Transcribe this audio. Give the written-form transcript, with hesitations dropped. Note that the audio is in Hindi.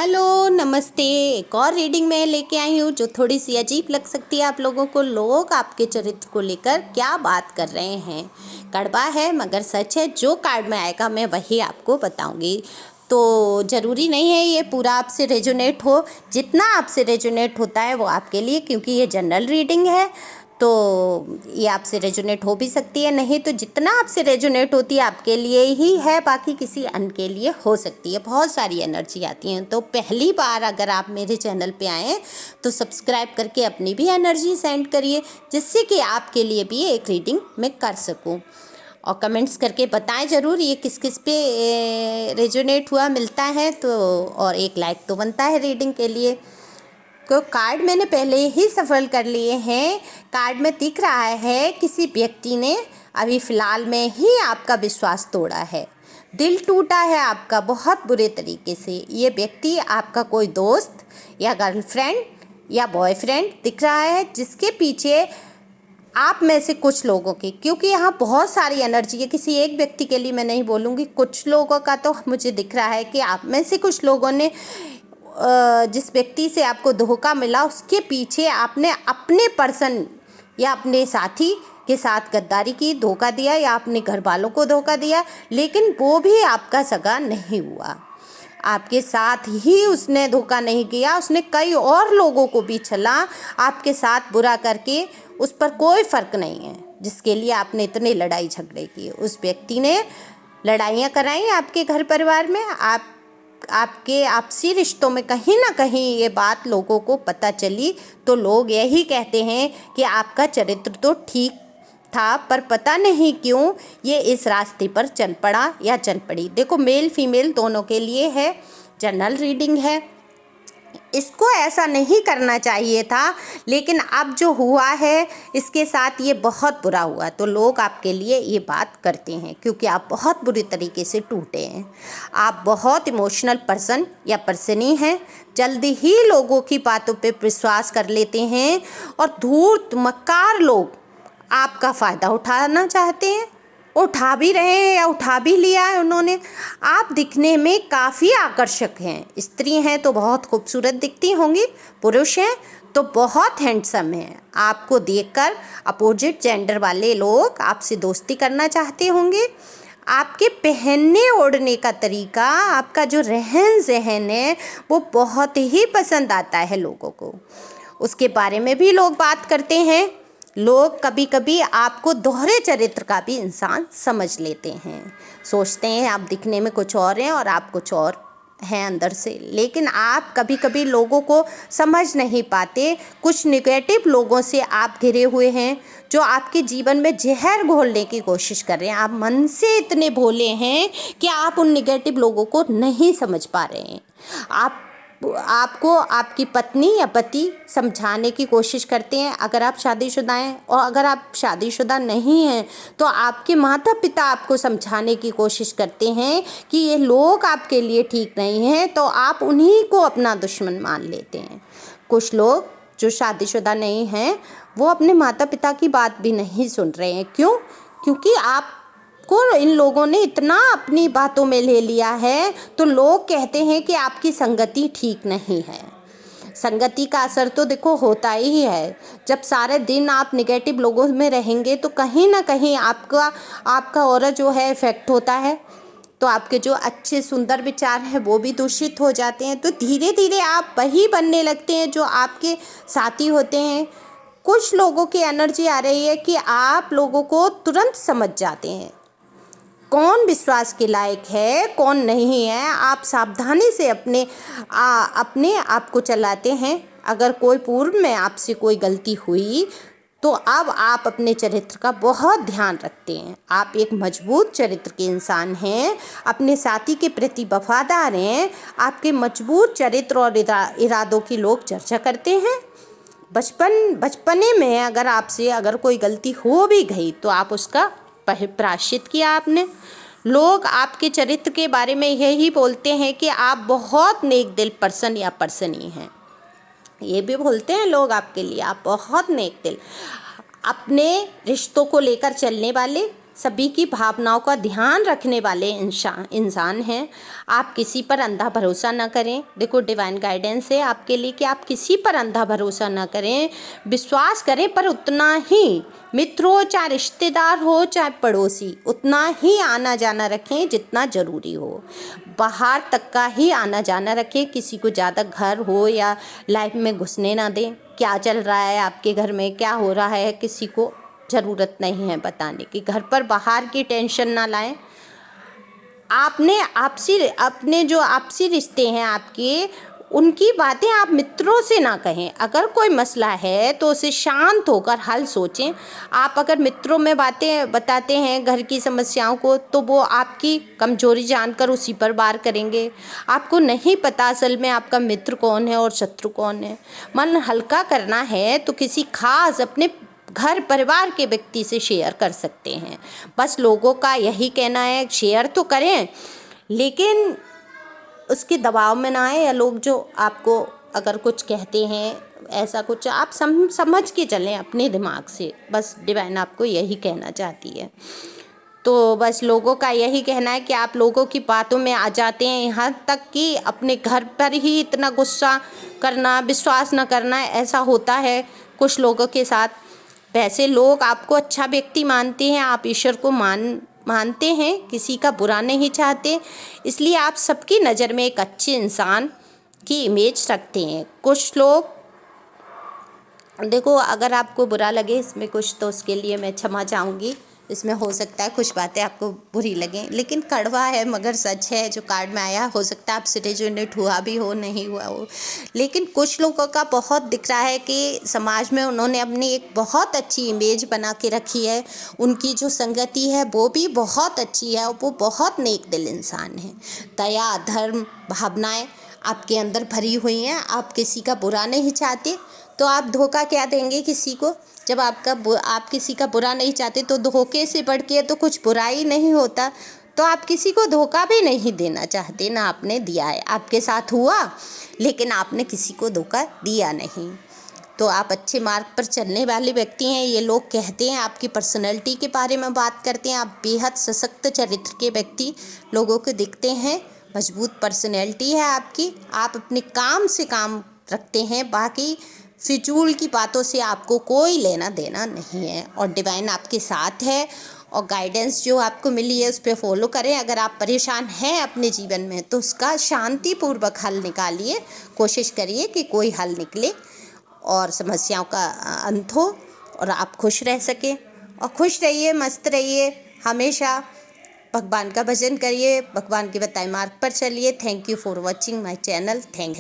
हेलो नमस्ते। एक और रीडिंग मैं लेके आई हूँ जो थोड़ी सी अजीब लग सकती है आप लोगों को। लोग आपके चरित्र को लेकर क्या बात कर रहे हैं, कड़वा है मगर सच है। जो कार्ड में आएगा मैं वही आपको बताऊंगी। तो ज़रूरी नहीं है ये पूरा आपसे रेजोनेट हो, जितना आपसे रेजोनेट होता है वो आपके लिए, क्योंकि ये जनरल रीडिंग है तो ये आपसे रेजोनेट हो भी सकती है, नहीं तो जितना आपसे रेजोनेट होती है आपके लिए ही है, बाकी किसी अन्य के लिए हो सकती है। बहुत सारी एनर्जी आती हैं। तो पहली बार अगर आप मेरे चैनल पे आएँ तो सब्सक्राइब करके अपनी भी एनर्जी सेंड करिए, जिससे कि आपके लिए भी एक रीडिंग मैं कर सकूं। और कमेंट्स करके बताएं ज़रूर ये किस किस पे रेजोनेट हुआ मिलता है तो, और एक लाइक तो बनता है रीडिंग के लिए। तो कार्ड मैंने पहले ही सफल कर लिए हैं। कार्ड में दिख रहा है किसी व्यक्ति ने अभी फ़िलहाल में ही आपका विश्वास तोड़ा है, दिल टूटा है आपका बहुत बुरे तरीके से। ये व्यक्ति आपका कोई दोस्त या गर्लफ्रेंड या बॉयफ्रेंड दिख रहा है, जिसके पीछे आप में से कुछ लोगों की, क्योंकि यहाँ बहुत सारी एनर्जी है, किसी एक व्यक्ति के लिए मैं नहीं बोलूँगी, कुछ लोगों का तो मुझे दिख रहा है कि आप में से कुछ लोगों ने जिस व्यक्ति से आपको धोखा मिला उसके पीछे आपने अपने पर्सन या अपने साथी के साथ गद्दारी की, धोखा दिया, या अपने घर वालों को धोखा दिया, लेकिन वो भी आपका सगा नहीं हुआ। आपके साथ ही उसने धोखा नहीं किया, उसने कई और लोगों को भी छला आपके साथ बुरा करके। उस पर कोई फ़र्क नहीं है जिसके लिए आपने इतने लड़ाई झगड़े किए। उस व्यक्ति ने लड़ाइयाँ कराई आपके घर परिवार में, आपके आपसी रिश्तों में कहीं ना कहीं ये बात लोगों को पता चली, तो लोग यही कहते हैं कि आपका चरित्र तो ठीक था, पर पता नहीं क्यों ये इस रास्ते पर चल पड़ा या चल पड़ी। देखो, मेल फीमेल दोनों के लिए है, जनरल रीडिंग है। इसको ऐसा नहीं करना चाहिए था, लेकिन अब जो हुआ है इसके साथ ये बहुत बुरा हुआ। तो लोग आपके लिए ये बात करते हैं क्योंकि आप बहुत बुरी तरीके से टूटे हैं। आप बहुत इमोशनल पर्सन या पर्सनी हैं, जल्दी ही लोगों की बातों पे विश्वास कर लेते हैं, और धूर्त मक्कार लोग आपका फ़ायदा उठाना चाहते हैं, उठा भी रहे हैं या उठा भी लिया है उन्होंने। आप दिखने में काफ़ी आकर्षक हैं, स्त्री हैं तो बहुत खूबसूरत दिखती होंगी, पुरुष हैं तो बहुत हैंडसम हैं। आपको देखकर अपोजिट जेंडर वाले लोग आपसे दोस्ती करना चाहते होंगे। आपके पहनने ओढ़ने का तरीका, आपका जो रहन सहन है वो बहुत ही पसंद आता है लोगों को। उसके बारे में भी लोग बात करते हैं। लोग कभी कभी आपको दोहरे चरित्र का भी इंसान समझ लेते हैं, सोचते हैं आप दिखने में कुछ और हैं और आप कुछ और हैं अंदर से, लेकिन आप कभी कभी लोगों को समझ नहीं पाते। कुछ नेगेटिव लोगों से आप घिरे हुए हैं जो आपके जीवन में जहर घोलने की कोशिश कर रहे हैं। आप मन से इतने भोले हैं कि आप उन नेगेटिव लोगों को नहीं समझ पा रहे हैं। आपको आपकी पत्नी या पति समझाने की कोशिश करते हैं अगर आप शादीशुदा हैं, और अगर आप शादीशुदा नहीं हैं तो आपके माता पिता आपको समझाने की कोशिश करते हैं कि ये लोग आपके लिए ठीक नहीं हैं, तो आप उन्हीं को अपना दुश्मन मान लेते हैं। कुछ लोग जो शादीशुदा नहीं हैं वो अपने माता पिता की बात भी नहीं सुन रहे हैं। क्यों? क्योंकि आप को इन लोगों ने इतना अपनी बातों में ले लिया है, तो लोग कहते हैं कि आपकी संगति ठीक नहीं है। संगति का असर तो देखो होता ही है। जब सारे दिन आप नेगेटिव लोगों में रहेंगे तो कहीं ना कहीं आपका ऑरा जो है इफेक्ट होता है, तो आपके जो अच्छे सुंदर विचार हैं वो भी दूषित हो जाते हैं। तो धीरे धीरे आप वही बनने लगते हैं जो आपके साथी होते हैं। कुछ लोगों की एनर्जी आ रही है कि आप लोगों को तुरंत समझ जाते हैं कौन विश्वास के लायक है कौन नहीं है। आप सावधानी से अपने आप को चलाते हैं। अगर कोई पूर्व में आपसे कोई गलती हुई तो अब आप अपने चरित्र का बहुत ध्यान रखते हैं। आप एक मजबूत चरित्र के इंसान हैं, अपने साथी के प्रति वफादार हैं। आपके मजबूत चरित्र और इरादों की लोग चर्चा करते हैं। बचपने में अगर कोई गलती हो भी गई तो आप उसका प्रायश्चित किया आपने। लोग आपके चरित्र के बारे में यही बोलते हैं कि आप बहुत नेक दिल पर्सन या पर्सनी हैं। ये भी बोलते हैं लोग आपके लिए आप बहुत नेक दिल, अपने रिश्तों को लेकर चलने वाले, सभी की भावनाओं का ध्यान रखने वाले इंसान हैं। आप किसी पर अंधा भरोसा ना करें। देखो डिवाइन गाइडेंस है आपके लिए कि आप किसी पर अंधा भरोसा ना करें, विश्वास करें पर उतना ही, मित्र हो चाहे रिश्तेदार हो चाहे पड़ोसी, उतना ही आना जाना रखें जितना ज़रूरी हो। बाहर तक का ही आना जाना रखें, किसी को ज़्यादा घर हो या लाइफ में घुसने ना दें। क्या चल रहा है आपके घर में, क्या हो रहा है, किसी को ज़रूरत नहीं है बताने की। घर पर बाहर की टेंशन ना लाएं। अपने जो आपसी रिश्ते हैं आपके, उनकी बातें आप मित्रों से ना कहें। अगर कोई मसला है तो उसे शांत होकर हल सोचें। आप अगर मित्रों में बातें बताते हैं घर की समस्याओं को, तो वो आपकी कमजोरी जानकर उसी पर वार करेंगे। आपको नहीं पता असल में आपका मित्र कौन है और शत्रु कौन है। मन हल्का करना है तो किसी खास अपने घर परिवार के व्यक्ति से शेयर कर सकते हैं। बस लोगों का यही कहना है, शेयर तो करें लेकिन उसके दबाव में ना आए, या लोग जो आपको अगर कुछ कहते हैं ऐसा कुछ आप समझ के चलें अपने दिमाग से। बस डिवाइन आपको यही कहना चाहती है। तो बस लोगों का यही कहना है कि आप लोगों की बातों में आ जाते हैं, यहाँ तक कि अपने घर पर ही इतना गुस्सा करना, विश्वास न करना, ऐसा होता है कुछ लोगों के साथ। वैसे लोग आपको अच्छा व्यक्ति मानते हैं, आप ईश्वर को मानते हैं, किसी का बुरा नहीं चाहते, इसलिए आप सबकी नज़र में एक अच्छे इंसान की इमेज रखते हैं। कुछ लोग, देखो अगर आपको बुरा लगे इसमें कुछ, तो उसके लिए मैं क्षमा चाहूँगी। इसमें हो सकता है कुछ बातें आपको बुरी लगें, लेकिन कड़वा है मगर सच है जो कार्ड में आया। हो सकता है आपसे रेजोनेट हुआ भी हो, नहीं हुआ हो, लेकिन कुछ लोगों का बहुत दिख रहा है कि समाज में उन्होंने अपनी एक बहुत अच्छी इमेज बना के रखी है। उनकी जो संगति है वो भी बहुत अच्छी है और वो बहुत नेक दिल इंसान है। दया, धर्म, भावनाएं आपके अंदर भरी हुई हैं। आप किसी का बुरा नहीं चाहते, तो आप धोखा क्या देंगे किसी को? जब आप किसी का बुरा नहीं चाहते तो धोखे से बढ़ के तो कुछ बुराई नहीं होता। तो आप किसी को धोखा भी नहीं देना चाहते, ना आपने दिया है। आपके साथ हुआ लेकिन आपने किसी को धोखा दिया नहीं। तो आप अच्छे मार्ग पर चलने वाले व्यक्ति हैं। ये लोग कहते हैं, आपकी पर्सनैलिटी के बारे में बात करते हैं, आप बेहद सशक्त चरित्र के व्यक्ति लोगों को दिखते हैं। मजबूत पर्सनैलिटी है आपकी। आप अपने काम से काम रखते हैं, बाकी फिजूल की बातों से आपको कोई लेना देना नहीं है। और डिवाइन आपके साथ है और गाइडेंस जो आपको मिली है उस पर फॉलो करें। अगर आप परेशान हैं अपने जीवन में तो उसका शांतिपूर्वक हल निकालिए। कोशिश करिए कि कोई हल निकले और समस्याओं का अंत हो और आप खुश रह सकें। और खुश रहिए, मस्त रहिए, हमेशा भगवान का भजन करिए, भगवान के बताए मार्ग पर चलिए। Thank you for watching my channel. Thank